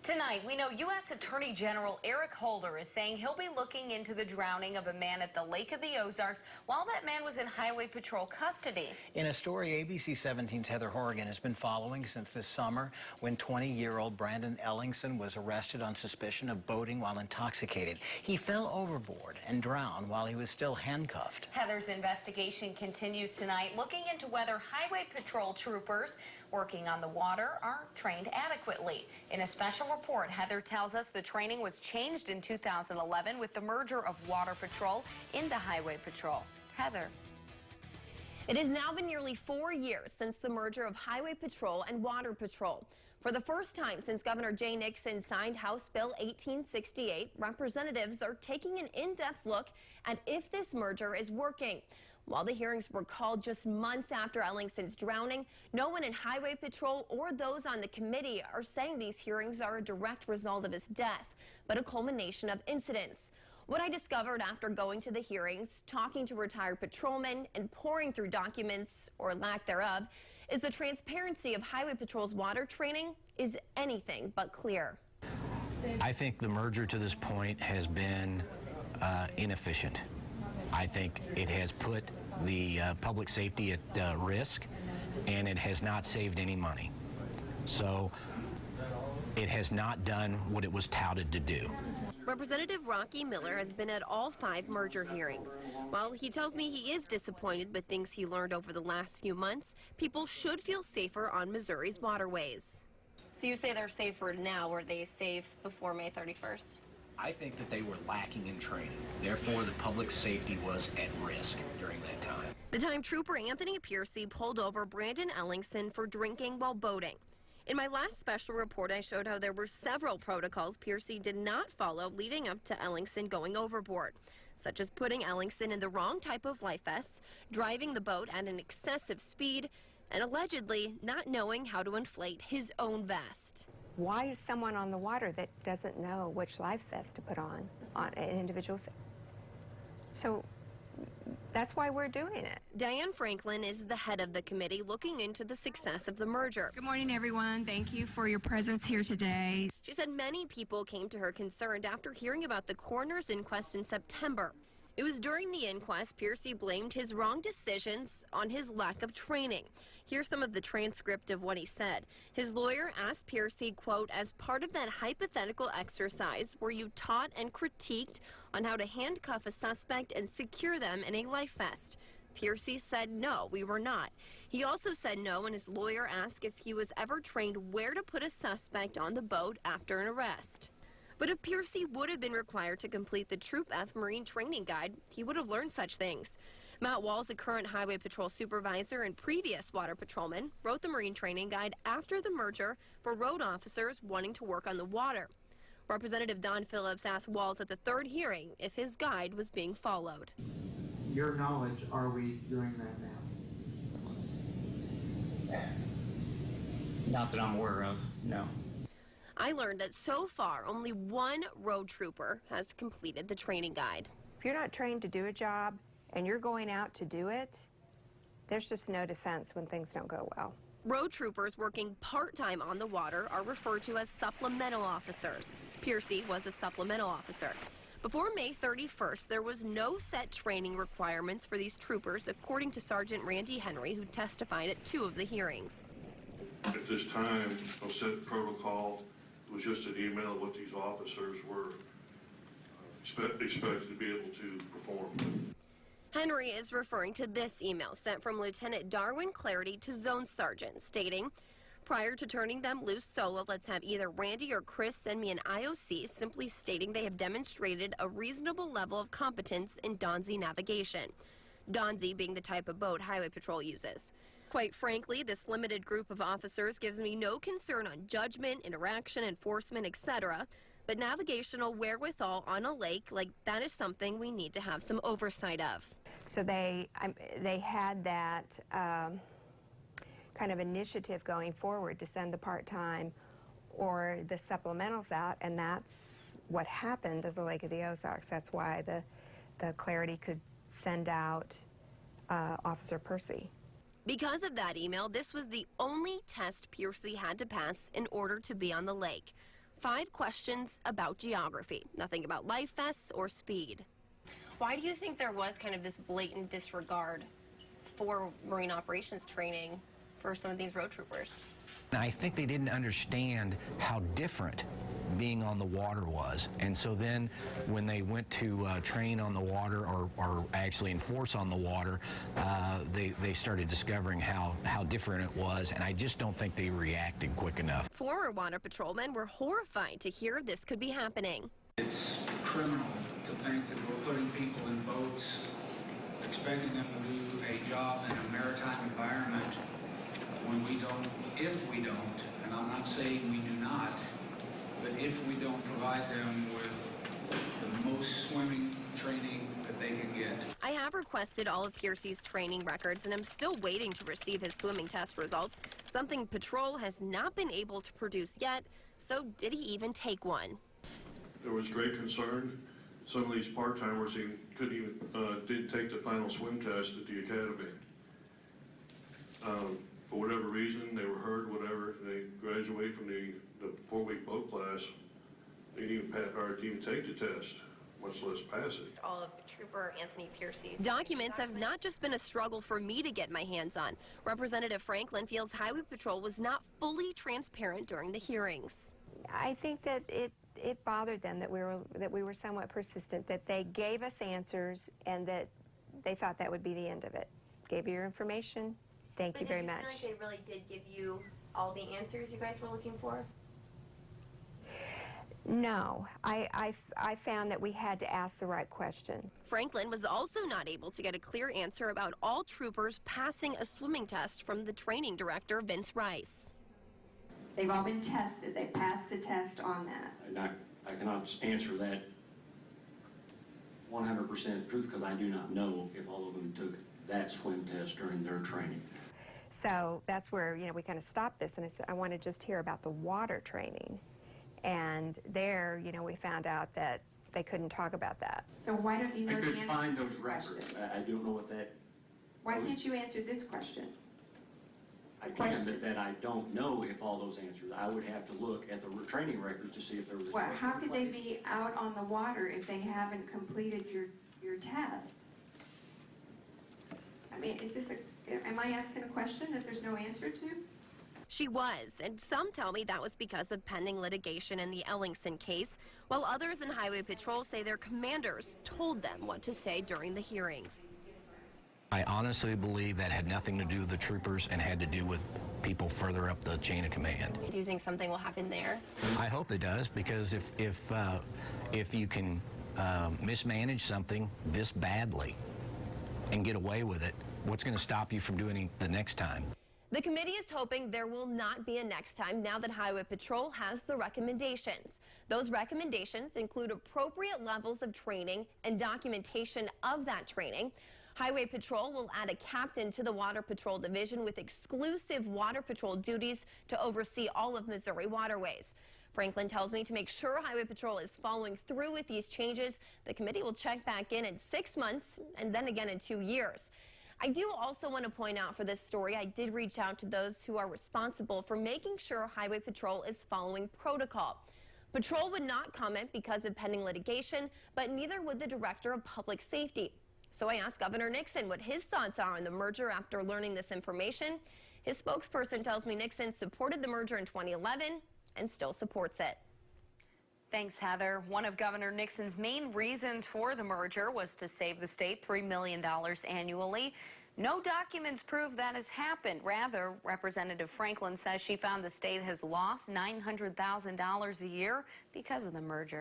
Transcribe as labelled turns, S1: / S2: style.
S1: Tonight, we know U.S. Attorney General Eric Holder is saying he'll be looking into the drowning of a man at the Lake of the Ozarks while that man was in Highway Patrol custody. In a story ABC 17's Heather Hourigan has been following since this summer when 20-year-old Brandon Ellingson was arrested on suspicion of boating while intoxicated. He fell overboard and drowned while he was still handcuffed. Heather's investigation continues tonight, looking into whether Highway Patrol troopers working on the water are trained adequately. In a special report, Heather tells us the training was changed in 2011 with the merger of Water Patrol into Highway Patrol. Heather.
S2: It has now been nearly 4 years since the merger of Highway Patrol and Water Patrol. For the first time since Governor Jay Nixon signed House Bill 1868, representatives are taking an in-depth look at if this merger is working. While the hearings were called just months after Ellingson's drowning, no one in Highway Patrol or those on the committee are saying these hearings are a direct result of his death, but a culmination of incidents. What I discovered after going to the hearings, talking to retired patrolmen, and poring through documents, or lack thereof, is the transparency of Highway Patrol's water training is anything but clear.
S3: I think the merger to this point has been inefficient. I think it has put the public safety at risk, and it has not saved any money. So it has not done what it was touted to do.
S2: Representative Rocky Miller has been at all 5 merger hearings. While he tells me he is disappointed with things he learned over the last few months, people should feel safer on Missouri's waterways. So you say they're safer now. Were they safe before May 31st?
S3: I think that they were lacking in training. Therefore, the public safety was at risk during that time.
S2: The time Trooper Anthony Piercy pulled over Brandon Ellingson for drinking while boating. In my last special report, I showed how there were several protocols Piercy did not follow leading up to Ellingson going overboard, such as putting Ellingson in the wrong type of life vests, driving the boat at an excessive speed, and allegedly not knowing how to inflate his own vest.
S4: Why is someone on the water that doesn't know which life vest to put on an individual? So that's why we're doing it.
S2: Diane Franklin is the head of the committee looking into the success of the merger.
S5: Good morning, everyone. Thank you for your presence here today.
S2: She said many people came to her concerned after hearing about the coroner's inquest in September. It was during the inquest Piercy blamed his wrong decisions on his lack of training. Here's some of the transcript of what he said. His lawyer asked Piercy, quote, as part of that hypothetical exercise, were you taught and critiqued on how to handcuff a suspect and secure them in a life vest? Piercy said no, we were not. He also said no when his lawyer asked if he was ever trained where to put a suspect on the boat after an arrest. But if Piercy would have been required to complete the Troop F Marine Training Guide, he would have learned such things. Matt Walls, a current Highway Patrol supervisor and previous Water Patrolman, wrote the Marine Training Guide after the merger for road officers wanting to work on the water. Representative Don Phillips asked Walls at the 3rd hearing if his guide was being followed.
S6: Your knowledge, are we doing that now?
S7: Not that I'm aware of, no.
S2: I learned that so far, only 1 road trooper has completed the training guide.
S4: If you're not trained to do a job and you're going out to do it, there's just no defense when things don't go well.
S2: Road troopers working part-time on the water are referred to as supplemental officers. Piercy was a supplemental officer. Before May 31st, there was no set training requirements for these troopers, according to Sergeant Randy Henry, who testified at 2 of the hearings.
S8: At this time, no set protocol. It was just an email of what these officers were expected to be able to perform.
S2: Henry is referring to this email sent from Lieutenant Darwin Clarity to Zone Sergeant, stating, prior to turning them loose solo, let's have either Randy or Chris send me an IOC simply stating they have demonstrated a reasonable level of competence in Donzi navigation. Donzi being the type of boat Highway Patrol uses. Quite frankly, this limited group of officers gives me no concern on judgment, interaction, enforcement, etc. But navigational wherewithal on a lake, like that is something we need to have some oversight of.
S4: So they had that kind of initiative going forward to send the part-time or the supplementals out, and that's what happened at the Lake of the Ozarks. That's why the Clarity could send out Officer Percy.
S2: Because of that email, this was the only test Piercy had to pass in order to be on the lake. 5 questions about geography, nothing about life vests or speed.
S9: Why do you think there was kind of this blatant disregard for Marine operations training for some of these road troopers?
S3: I think they didn't understand how different being on the water was. And so then when they went to train on the water or actually enforce on the water, they started discovering how different it was. And I just don't think they reacted quick enough.
S2: Former water patrolmen were horrified to hear this could be happening.
S10: It's criminal to think that we're putting people in boats, expecting them to do a job in a maritime environment when we don't, if we don't, and I'm not saying we do not, but if we don't provide them with the most swimming training that they can get.
S2: I have requested all of Piercy's training records, and I'm still waiting to receive his swimming test results, something Patrol has not been able to produce yet. So did he even take one?
S8: There was great concern. Some of these part-timers couldn't even, didn't take the final swim test at the academy. For whatever reason, they were hurt, whatever, they graduate from the 4-week boat class. They didn't even take the test, much less pass it.
S9: All of Trooper Anthony Piercy's
S2: Documents have not just been a struggle for me to get my hands on. Representative Franklin feels Highway Patrol was not fully transparent during the hearings.
S4: I think that it bothered them that we were somewhat persistent, that they gave us answers and that they thought that would be the end of it. Gave you your information. Thank you very much.
S9: But did you feel like they really did give you all the answers you guys were looking for?
S4: No, I found that we had to ask the right question.
S2: Franklin was also not able to get a clear answer about all troopers passing a swimming test from the training director, Vince Rice.
S11: They've all been tested. They passed a test on that.
S12: I cannot answer that 100% truth because I do not know if all of them took that swim test during their training.
S4: So that's where, we kind of stopped this, and I said, I want to just hear about the water training. And there, we found out that they couldn't talk about that.
S11: So why don't you know
S12: I
S11: the
S12: could
S11: answer
S12: find
S11: to
S12: those
S11: this
S12: records.
S11: question?
S12: I don't know what that...
S11: Why can't you answer this question?
S12: I can, but that I don't know if all those answers. I would have to look at the training records to see if there was a
S11: Well,
S12: test
S11: how
S12: in
S11: could they
S12: place.
S11: be out on the water if they haven't completed your test? I mean, am I asking a question that there's no answer to?
S2: She was, and some tell me that was because of pending litigation in the Ellingson case, while others in Highway Patrol say their commanders told them what to say during the hearings.
S3: I honestly believe that had nothing to do with the troopers and had to do with people further up the chain of command.
S9: Do you think something will happen there?
S3: I hope it does, because if you can mismanage something this badly and get away with it, what's going to stop you from doing it the next time?
S2: The committee is hoping there will not be a next time now that Highway Patrol has the recommendations. Those recommendations include appropriate levels of training and documentation of that training. Highway Patrol will add a captain to the Water Patrol Division with exclusive Water Patrol duties to oversee all of Missouri waterways. Franklin tells me to make sure Highway Patrol is following through with these changes. The committee will check back in 6 months and then again in 2 years. I do also want to point out for this story, I did reach out to those who are responsible for making sure Highway Patrol is following protocol. Patrol would not comment because of pending litigation, but neither would the Director of Public Safety. So I asked Governor Nixon what his thoughts are on the merger after learning this information. His spokesperson tells me Nixon supported the merger in 2011 and still supports it.
S1: Thanks, Heather. One of Governor Nixon's main reasons for the merger was to save the state $3 million annually. No documents prove that has happened. Rather, Representative Franklin says she found the state has lost $900,000 a year because of the merger.